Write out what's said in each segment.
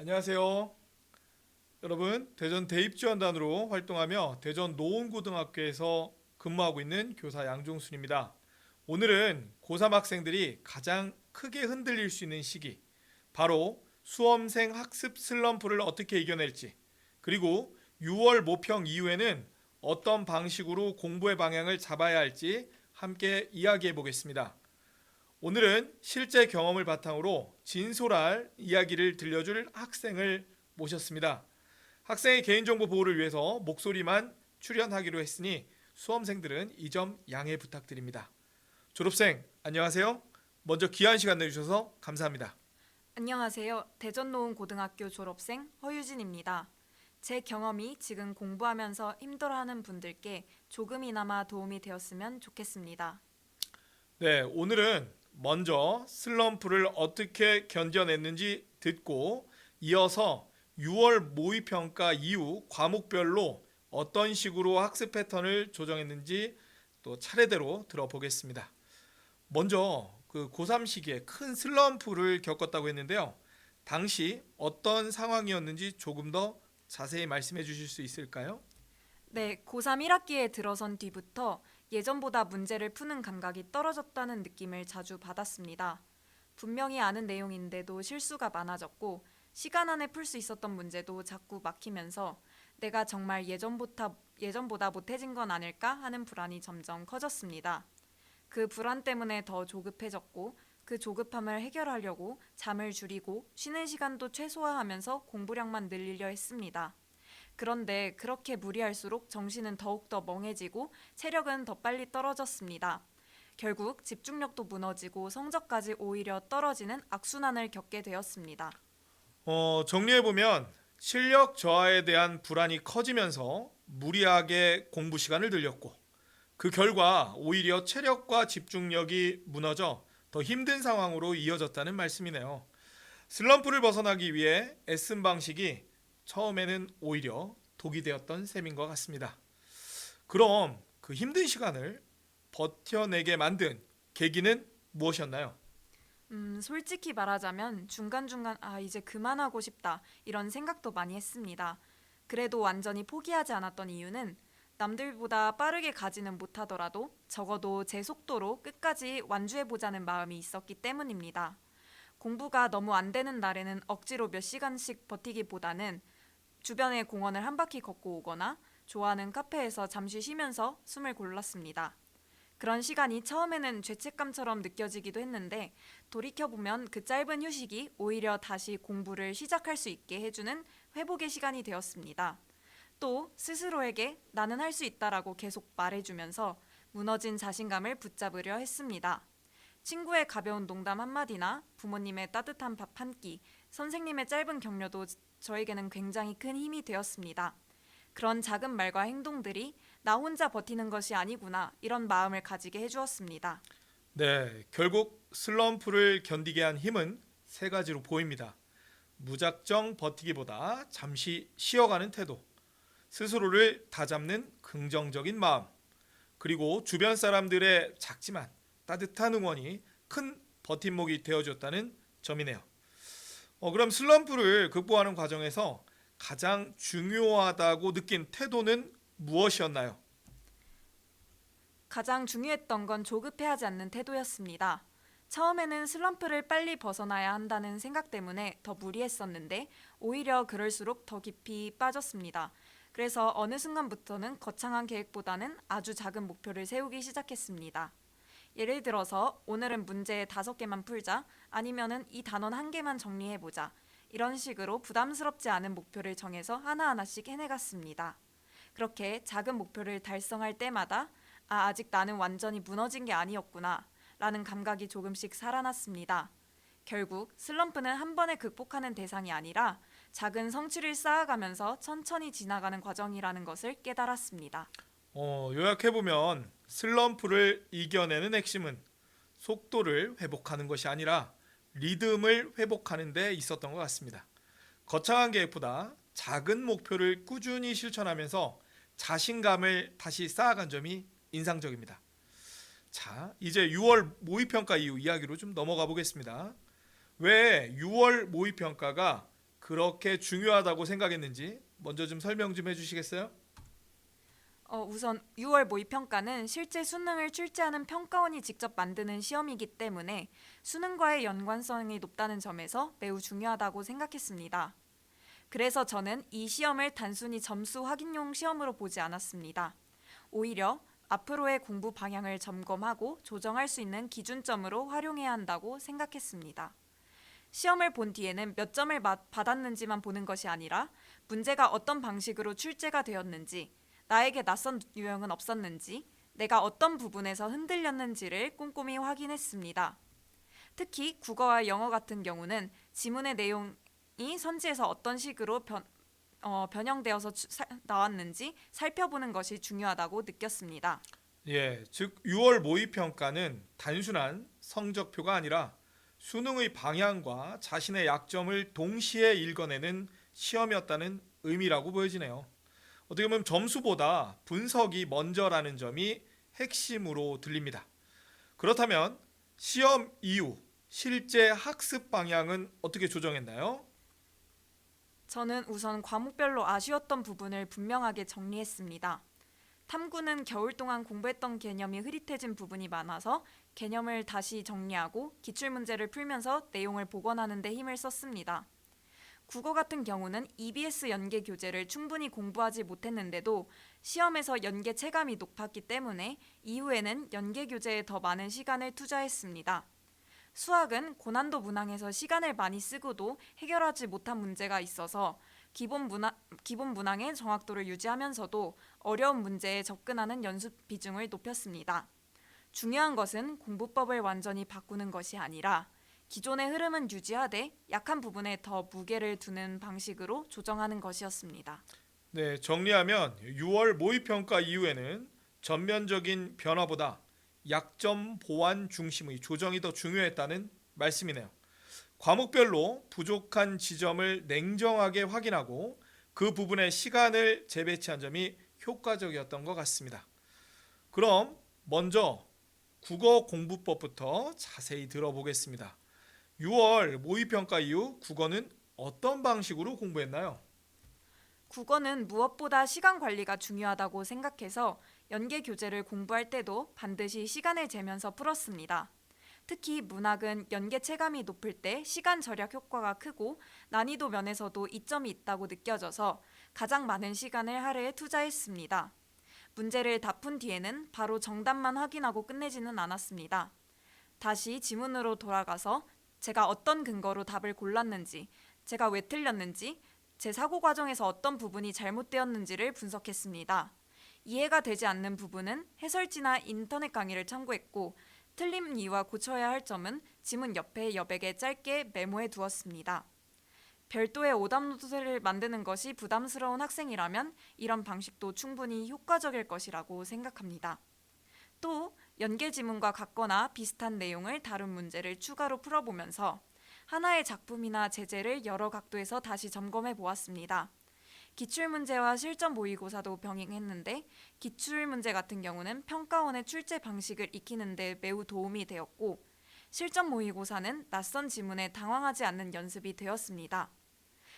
안녕하세요. 여러분, 대전 대입지원단으로 활동하며 대전 노원고등학교에서 근무하고 있는 교사 양종순입니다. 오늘은 고3 학생들이 가장 크게 흔들릴 수 있는 시기, 바로 수험생 학습 슬럼프를 어떻게 이겨낼지, 그리고 6월 모평 이후에는 어떤 방식으로 공부의 방향을 잡아야 할지 함께 이야기해 보겠습니다. 오늘은 실제 경험을 바탕으로 진솔할 이야기를 들려줄 학생을 모셨습니다. 학생의 개인정보 보호를 위해서 목소리만 출연하기로 했으니 수험생들은 이 점 양해 부탁드립니다. 졸업생, 안녕하세요. 먼저 귀한 시간 내주셔서 감사합니다. 안녕하세요. 대전노원고등학교 졸업생 허유진입니다. 제 경험이 지금 공부하면서 힘들어하는 분들께 조금이나마 도움이 되었으면 좋겠습니다. 네, 오늘은 먼저 슬럼프를 어떻게 견뎌냈는지 듣고 이어서 6월 모의평가 이후 과목별로 어떤 식으로 학습 패턴을 조정했는지 또 차례대로 들어보겠습니다. 먼저 그 고3 시기에 큰 슬럼프를 겪었다고 했는데요. 당시 어떤 상황이었는지 조금 더 자세히 말씀해 주실 수 있을까요? 네, 고3 1학기에 들어선 뒤부터 예전보다 문제를 푸는 감각이 떨어졌다는 느낌을 자주 받았습니다. 분명히 아는 내용인데도 실수가 많아졌고 시간 안에 풀 수 있었던 문제도 자꾸 막히면서 내가 정말 예전보다 못해진 건 아닐까 하는 불안이 점점 커졌습니다. 그 불안 때문에 더 조급해졌고 그 조급함을 해결하려고 잠을 줄이고 쉬는 시간도 최소화하면서 공부량만 늘리려 했습니다. 그런데 그렇게 무리할수록 정신은 더욱더 멍해지고 체력은 더 빨리 떨어졌습니다. 결국 집중력도 무너지고 성적까지 오히려 떨어지는 악순환을 겪게 되었습니다. 정리해보면 실력 저하에 대한 불안이 커지면서 무리하게 공부 시간을 늘렸고 그 결과 오히려 체력과 집중력이 무너져 더 힘든 상황으로 이어졌다는 말씀이네요. 슬럼프를 벗어나기 위해 애쓴 방식이 처음에는 오히려 독이 되었던 셈인 것 같습니다. 그럼 그 힘든 시간을 버텨내게 만든 계기는 무엇이었나요? 솔직히 말하자면 중간중간 이제 그만하고 싶다 이런 생각도 많이 했습니다. 그래도 완전히 포기하지 않았던 이유는 남들보다 빠르게 가지는 못하더라도 적어도 제 속도로 끝까지 완주해보자는 마음이 있었기 때문입니다. 공부가 너무 안 되는 날에는 억지로 몇 시간씩 버티기보다는 주변의 공원을 한 바퀴 걷고 오거나 좋아하는 카페에서 잠시 쉬면서 숨을 골랐습니다. 그런 시간이 처음에는 죄책감처럼 느껴지기도 했는데 돌이켜보면 그 짧은 휴식이 오히려 다시 공부를 시작할 수 있게 해주는 회복의 시간이 되었습니다. 또 스스로에게 나는 할 수 있다라고 계속 말해주면서 무너진 자신감을 붙잡으려 했습니다. 친구의 가벼운 농담 한마디나 부모님의 따뜻한 밥 한 끼, 선생님의 짧은 격려도 저에게는 굉장히 큰 힘이 되었습니다. 그런 작은 말과 행동들이 나 혼자 버티는 것이 아니구나 이런 마음을 가지게 해주었습니다. 네, 결국 슬럼프를 견디게 한 힘은 세 가지로 보입니다. 무작정 버티기보다 잠시 쉬어가는 태도, 스스로를 다잡는 긍정적인 마음, 그리고 주변 사람들의 작지만 따뜻한 응원이 큰 버팀목이 되어줬다는 점이네요. 그럼 슬럼프를 극복하는 과정에서 가장 중요하다고 느낀 태도는 무엇이었나요? 가장 중요했던 건 조급해하지 않는 태도였습니다. 처음에는 슬럼프를 빨리 벗어나야 한다는 생각 때문에 더 무리했었는데 오히려 그럴수록 더 깊이 빠졌습니다. 그래서 어느 순간부터는 거창한 계획보다는 아주 작은 목표를 세우기 시작했습니다. 예를 들어서 오늘은 문제 5개만 풀자, 아니면은 이 단원 1개만 정리해보자. 이런 식으로 부담스럽지 않은 목표를 정해서 하나하나씩 해내갔습니다. 그렇게 작은 목표를 달성할 때마다 아직 나는 완전히 무너진 게 아니었구나 라는 감각이 조금씩 살아났습니다. 결국 슬럼프는 한 번에 극복하는 대상이 아니라 작은 성취를 쌓아가면서 천천히 지나가는 과정이라는 것을 깨달았습니다. 요약해보면 슬럼프를 이겨내는 핵심은 속도를 회복하는 것이 아니라 리듬을 회복하는 데 있었던 것 같습니다. 거창한 계획보다 작은 목표를 꾸준히 실천하면서 자신감을 다시 쌓아간 점이 인상적입니다. 자, 이제 6월 모의평가 이후 이야기로 좀 넘어가 보겠습니다. 왜 6월 모의평가가 그렇게 중요하다고 생각했는지 먼저 좀 설명 좀 해주시겠어요? 우선 6월 모의평가는 실제 수능을 출제하는 평가원이 직접 만드는 시험이기 때문에 수능과의 연관성이 높다는 점에서 매우 중요하다고 생각했습니다. 그래서 저는 이 시험을 단순히 점수 확인용 시험으로 보지 않았습니다. 오히려 앞으로의 공부 방향을 점검하고 조정할 수 있는 기준점으로 활용해야 한다고 생각했습니다. 시험을 본 뒤에는 몇 점을 받았는지만 보는 것이 아니라 문제가 어떤 방식으로 출제가 되었는지, 나에게 낯선 유형은 없었는지, 내가 어떤 부분에서 흔들렸는지를 꼼꼼히 확인했습니다. 특히 국어와 영어 같은 경우는 지문의 내용이 선지에서 어떤 식으로 변형되어서 나왔는지 살펴보는 것이 중요하다고 느꼈습니다. 예, 즉 6월 모의평가는 단순한 성적표가 아니라 수능의 방향과 자신의 약점을 동시에 읽어내는 시험이었다는 의미라고 보여지네요. 어떻게 보면 점수보다 분석이 먼저라는 점이 핵심으로 들립니다. 그렇다면 시험 이후 실제 학습 방향은 어떻게 조정했나요? 저는 우선 과목별로 아쉬웠던 부분을 분명하게 정리했습니다. 탐구는 겨울 동안 공부했던 개념이 흐릿해진 부분이 많아서 개념을 다시 정리하고 기출문제를 풀면서 내용을 복원하는 데 힘을 썼습니다. 국어 같은 경우는 EBS 연계 교재를 충분히 공부하지 못했는데도 시험에서 연계 체감이 높았기 때문에 이후에는 연계 교재에 더 많은 시간을 투자했습니다. 수학은 고난도 문항에서 시간을 많이 쓰고도 해결하지 못한 문제가 있어서 기본 문항의 정확도를 유지하면서도 어려운 문제에 접근하는 연습 비중을 높였습니다. 중요한 것은 공부법을 완전히 바꾸는 것이 아니라 기존의 흐름은 유지하되 약한 부분에 더 무게를 두는 방식으로 조정하는 것이었습니다. 네, 정리하면 6월 모의평가 이후에는 전면적인 변화보다 약점 보완 중심의 조정이 더 중요했다는 말씀이네요. 과목별로 부족한 지점을 냉정하게 확인하고 그 부분에 시간을 재배치한 점이 효과적이었던 것 같습니다. 그럼 먼저 국어 공부법부터 자세히 들어보겠습니다. 6월 모의평가 이후 국어는 어떤 방식으로 공부했나요? 국어는 무엇보다 시간 관리가 중요하다고 생각해서 연계 교재를 공부할 때도 반드시 시간을 재면서 풀었습니다. 특히 문학은 연계 체감이 높을 때 시간 절약 효과가 크고 난이도 면에서도 이점이 있다고 느껴져서 가장 많은 시간을 하루에 투자했습니다. 문제를 다 푼 뒤에는 바로 정답만 확인하고 끝내지는 않았습니다. 다시 지문으로 돌아가서 제가 어떤 근거로 답을 골랐는지, 제가 왜 틀렸는지, 제 사고 과정에서 어떤 부분이 잘못되었는지를 분석했습니다. 이해가 되지 않는 부분은 해설지나 인터넷 강의를 참고했고 틀린 이유와 고쳐야 할 점은 지문 옆에 여백에 짧게 메모해 두었습니다. 별도의 오답 노트를 만드는 것이 부담스러운 학생이라면 이런 방식도 충분히 효과적일 것이라고 생각합니다. 또 연계 지문과 같거나 비슷한 내용을 다룬 문제를 추가로 풀어보면서 하나의 작품이나 제재를 여러 각도에서 다시 점검해 보았습니다. 기출문제와 실전 모의고사도 병행했는데 기출문제 같은 경우는 평가원의 출제 방식을 익히는 데 매우 도움이 되었고 실전 모의고사는 낯선 지문에 당황하지 않는 연습이 되었습니다.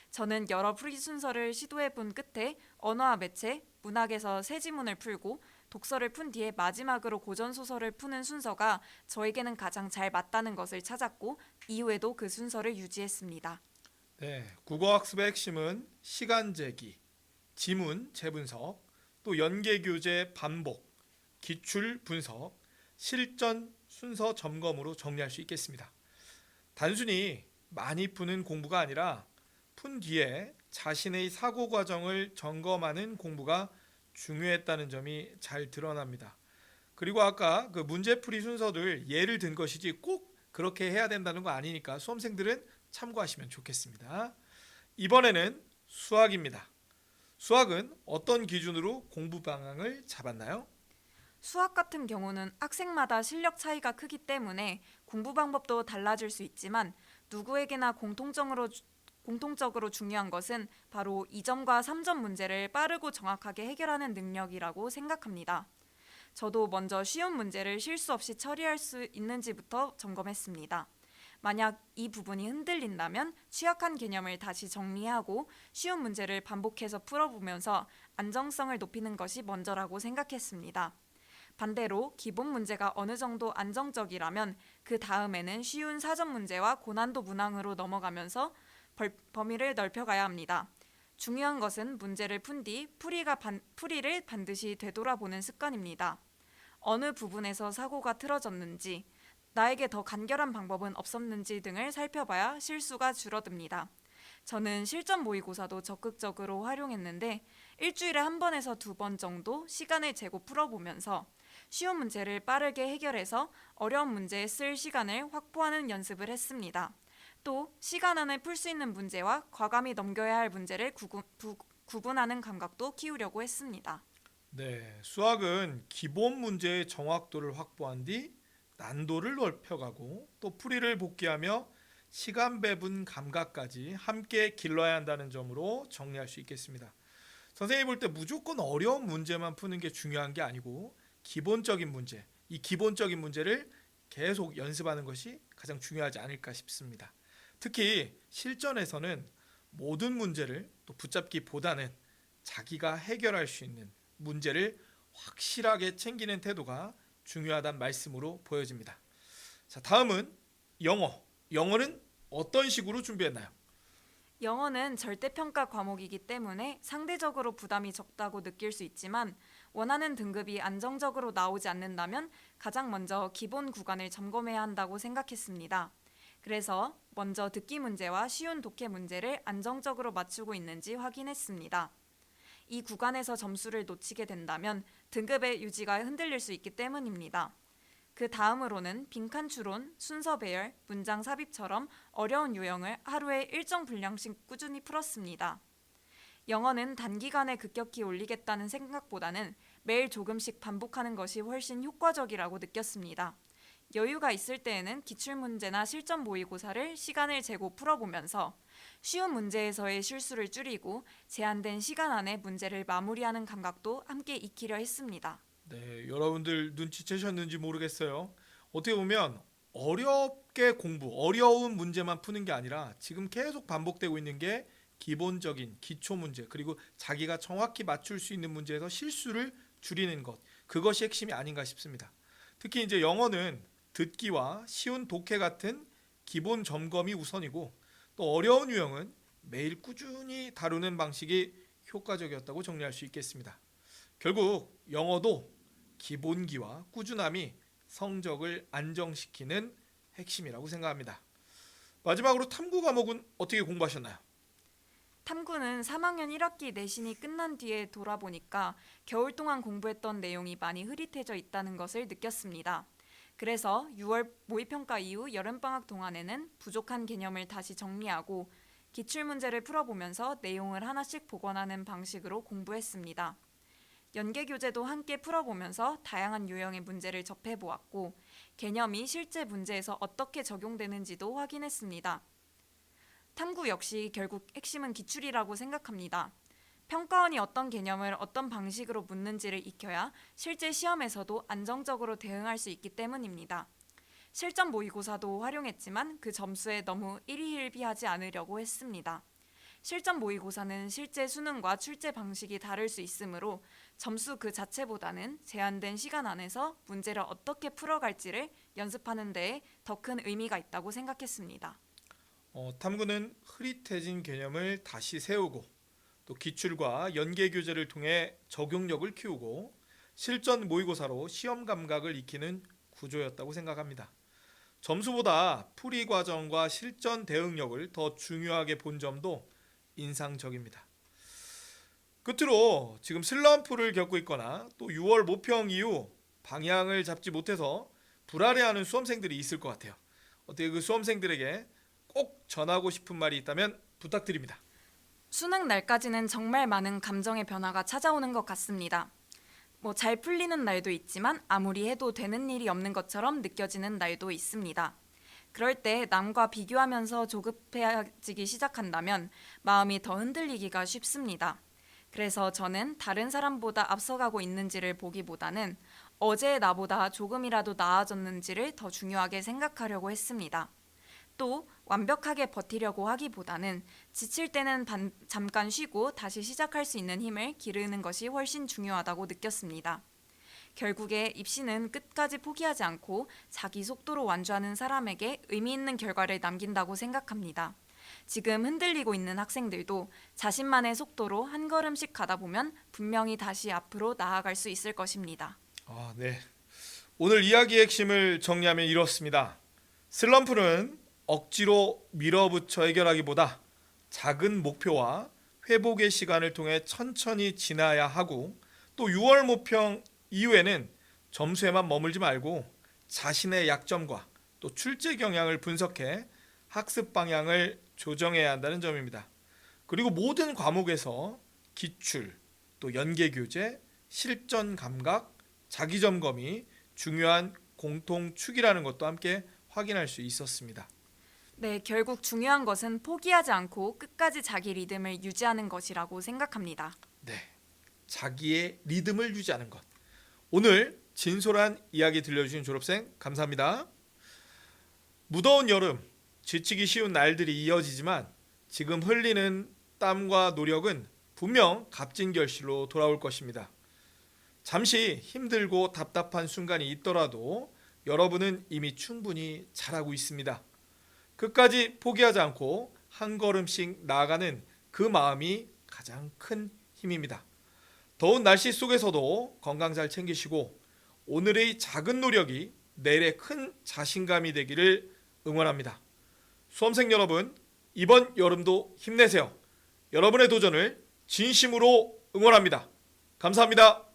저는 여러 풀이 순서를 시도해 본 끝에 언어와 매체, 문학에서 새 지문을 풀고 독서를 푼 뒤에 마지막으로 고전소설을 푸는 순서가 저에게는 가장 잘 맞다는 것을 찾았고 이후에도 그 순서를 유지했습니다. 네, 국어학습의 핵심은 시간 재기, 지문 재분석, 또 연계 교재 반복, 기출 분석, 실전 순서 점검으로 정리할 수 있겠습니다. 단순히 많이 푸는 공부가 아니라 푼 뒤에 자신의 사고 과정을 점검하는 공부가 중요했다는 점이 잘 드러납니다. 그리고 아까 그 문제풀이 순서들 예를 든 것이지 꼭 그렇게 해야 된다는 거 아니니까 수험생들은 참고하시면 좋겠습니다. 이번에는 수학입니다. 수학은 어떤 기준으로 공부 방향을 잡았나요? 수학 같은 경우는 학생마다 실력 차이가 크기 때문에 공부 방법도 달라질 수 있지만 누구에게나 공통적으로 중요한 것은 바로 2점과 3점 문제를 빠르고 정확하게 해결하는 능력이라고 생각합니다. 저도 먼저 쉬운 문제를 실수 없이 처리할 수 있는지부터 점검했습니다. 만약 이 부분이 흔들린다면 취약한 개념을 다시 정리하고 쉬운 문제를 반복해서 풀어보면서 안정성을 높이는 것이 먼저라고 생각했습니다. 반대로 기본 문제가 어느 정도 안정적이라면 그 다음에는 쉬운 사전 문제와 고난도 문항으로 넘어가면서 범위를 넓혀가야 합니다. 중요한 것은 문제를 푼 뒤 풀이를 반드시 되돌아보는 습관입니다. 어느 부분에서 사고가 틀어졌는지, 나에게 더 간결한 방법은 없었는지 등을 살펴봐야 실수가 줄어듭니다. 저는 실전 모의고사도 적극적으로 활용했는데 일주일에 한 번에서 두 번 정도 시간을 재고 풀어보면서 쉬운 문제를 빠르게 해결해서 어려운 문제에 쓸 시간을 확보하는 연습을 했습니다. 또 시간 안에 풀 수 있는 문제와 과감히 넘겨야 할 문제를 구분하는 감각도 키우려고 했습니다. 네, 수학은 기본 문제의 정확도를 확보한 뒤 난도를 넓혀가고 또 풀이를 복귀하며 시간 배분 감각까지 함께 길러야 한다는 점으로 정리할 수 있겠습니다. 선생님이 볼 때 무조건 어려운 문제만 푸는 게 중요한 게 아니고 기본적인 문제, 이 기본적인 문제를 계속 연습하는 것이 가장 중요하지 않을까 싶습니다. 특히 실전에서는 모든 문제를 또 붙잡기보다는 자기가 해결할 수 있는 문제를 확실하게 챙기는 태도가 중요하다는 말씀으로 보여집니다. 자, 다음은 영어. 영어는 어떤 식으로 준비했나요? 영어는 절대평가 과목이기 때문에 상대적으로 부담이 적다고 느낄 수 있지만 원하는 등급이 안정적으로 나오지 않는다면 가장 먼저 기본 구간을 점검해야 한다고 생각했습니다. 그래서 먼저 듣기 문제와 쉬운 독해 문제를 안정적으로 맞추고 있는지 확인했습니다. 이 구간에서 점수를 놓치게 된다면 등급의 유지가 흔들릴 수 있기 때문입니다. 그 다음으로는 빈칸 추론, 순서 배열, 문장 삽입처럼 어려운 유형을 하루에 일정 분량씩 꾸준히 풀었습니다. 영어는 단기간에 급격히 올리겠다는 생각보다는 매일 조금씩 반복하는 것이 훨씬 효과적이라고 느꼈습니다. 여유가 있을 때에는 기출문제나 실전 모의고사를 시간을 재고 풀어보면서 쉬운 문제에서의 실수를 줄이고 제한된 시간 안에 문제를 마무리하는 감각도 함께 익히려 했습니다. 네, 여러분들 눈치채셨는지 모르겠어요. 어떻게 보면 어렵게 어려운 문제만 푸는 게 아니라 지금 계속 반복되고 있는 게 기본적인 기초 문제, 그리고 자기가 정확히 맞출 수 있는 문제에서 실수를 줄이는 것. 그것이 핵심이 아닌가 싶습니다. 특히 이제 영어는 듣기와 쉬운 독해 같은 기본 점검이 우선이고 또 어려운 유형은 매일 꾸준히 다루는 방식이 효과적이었다고 정리할 수 있겠습니다. 결국 영어도 기본기와 꾸준함이 성적을 안정시키는 핵심이라고 생각합니다. 마지막으로 탐구 과목은 어떻게 공부하셨나요? 탐구는 3학년 1학기 내신이 끝난 뒤에 돌아보니까 겨울 동안 공부했던 내용이 많이 흐릿해져 있다는 것을 느꼈습니다. 그래서 6월 모의평가 이후 여름방학 동안에는 부족한 개념을 다시 정리하고 기출문제를 풀어보면서 내용을 하나씩 복원하는 방식으로 공부했습니다. 연계교재도 함께 풀어보면서 다양한 유형의 문제를 접해보았고 개념이 실제 문제에서 어떻게 적용되는지도 확인했습니다. 탐구 역시 결국 핵심은 기출이라고 생각합니다. 평가원이 어떤 개념을 어떤 방식으로 묻는지를 익혀야 실제 시험에서도 안정적으로 대응할 수 있기 때문입니다. 실전 모의고사도 활용했지만 그 점수에 너무 일희일비하지 않으려고 했습니다. 실전 모의고사는 실제 수능과 출제 방식이 다를 수 있으므로 점수 그 자체보다는 제한된 시간 안에서 문제를 어떻게 풀어갈지를 연습하는 데에 더 큰 의미가 있다고 생각했습니다. 탐구는 흐릿해진 개념을 다시 세우고 또 기출과 연계 교재를 통해 적용력을 키우고 실전 모의고사로 시험 감각을 익히는 구조였다고 생각합니다. 점수보다 풀이 과정과 실전 대응력을 더 중요하게 본 점도 인상적입니다. 끝으로 지금 슬럼프를 겪고 있거나 또 6월 모평 이후 방향을 잡지 못해서 불안해하는 수험생들이 있을 것 같아요. 어떻게 그 수험생들에게 꼭 전하고 싶은 말이 있다면 부탁드립니다. 수능 날까지는 정말 많은 감정의 변화가 찾아오는 것 같습니다. 잘 풀리는 날도 있지만 아무리 해도 되는 일이 없는 것처럼 느껴지는 날도 있습니다. 그럴 때 남과 비교하면서 조급해지기 시작한다면 마음이 더 흔들리기가 쉽습니다. 그래서 저는 다른 사람보다 앞서가고 있는지를 보기보다는 어제의 나보다 조금이라도 나아졌는지를 더 중요하게 생각하려고 했습니다. 또 완벽하게 버티려고 하기보다는 지칠 때는 잠깐 쉬고 다시 시작할 수 있는 힘을 기르는 것이 훨씬 중요하다고 느꼈습니다. 결국에 입시는 끝까지 포기하지 않고 자기 속도로 완주하는 사람에게 의미 있는 결과를 남긴다고 생각합니다. 지금 흔들리고 있는 학생들도 자신만의 속도로 한 걸음씩 가다 보면 분명히 다시 앞으로 나아갈 수 있을 것입니다. 네. 오늘 이야기의 핵심을 정리하면 이렇습니다. 슬럼프는 억지로 밀어붙여 해결하기보다 작은 목표와 회복의 시간을 통해 천천히 지나야 하고, 또 6월 모평 이후에는 점수에만 머물지 말고 자신의 약점과 또 출제 경향을 분석해 학습 방향을 조정해야 한다는 점입니다. 그리고 모든 과목에서 기출, 또 연계 교재, 실전 감각, 자기 점검이 중요한 공통축이라는 것도 함께 확인할 수 있었습니다. 네, 결국 중요한 것은 포기하지 않고 끝까지 자기 리듬을 유지하는 것이라고 생각합니다. 네, 자기의 리듬을 유지하는 것. 오늘 진솔한 이야기 들려주신 졸업생 감사합니다. 무더운 여름, 지치기 쉬운 날들이 이어지지만 지금 흘리는 땀과 노력은 분명 값진 결실로 돌아올 것입니다. 잠시 힘들고 답답한 순간이 있더라도 여러분은 이미 충분히 잘하고 있습니다. 끝까지 포기하지 않고 한 걸음씩 나아가는 그 마음이 가장 큰 힘입니다. 더운 날씨 속에서도 건강 잘 챙기시고 오늘의 작은 노력이 내일의 큰 자신감이 되기를 응원합니다. 수험생 여러분, 이번 여름도 힘내세요. 여러분의 도전을 진심으로 응원합니다. 감사합니다.